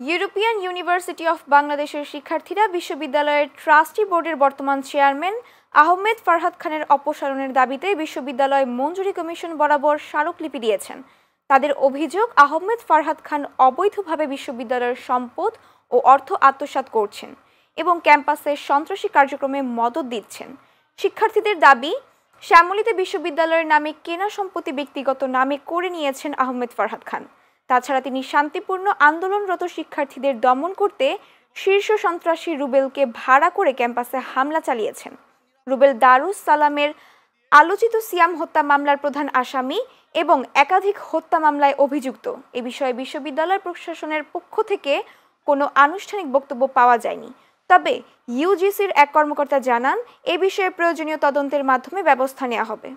European university of বাংলাদেশের শিক্ষার্থীরা বিশ্ববিদ্যালয়ের ট্রাস্টি বোর্ডের বর্তমান চেয়ারম্যান আহমেদ ফারহাদ খানের অপসারণের দাবিতে বিশ্ববিদ্যালয় মঞ্জুরি কমিশন বরাবর স্মারকলিপি দিয়েছেন। তাদের অভিযোগ, আহমেদ ফারহাদ খান অবৈধভাবে বিশ্ববিদ্যালয়ের সম্পদ ও অর্থ আত্মসাৎ করছেন এবং ক্যাম্পাসে সন্ত্রাসী কার্যক্রমে মদদ দিচ্ছেন। শিক্ষার্থীদের দাবি, শ্যামলীতে বিশ্ববিদ্যালয়ের নামে কেনা সম্পত্তি ব্যক্তিগত নামে করে নিয়েছেন আহমেদ ফারহাদ খান। তাছাড়া তিনি শান্তিপূর্ণ আন্দোলনরত শিক্ষার্থীদের দমন করতে শীর্ষ সন্ত্রাসী রুবেলকে ভাড়া করে ক্যাম্পাসে হামলা চালিয়েছেন। রুবেল দারুস সালামের আলোচিত সিয়াম হত্যা মামলার প্রধান আসামি এবং একাধিক হত্যা মামলায় অভিযুক্ত। এ বিষয়ে বিশ্ববিদ্যালয় প্রশাসনের পক্ষ থেকে কোনো আনুষ্ঠানিক বক্তব্য পাওয়া যায়নি। তবে ইউজিসির এক কর্মকর্তা জানান, এ বিষয়ে প্রয়োজনীয় তদন্তের মাধ্যমে ব্যবস্থা নেওয়া হবে।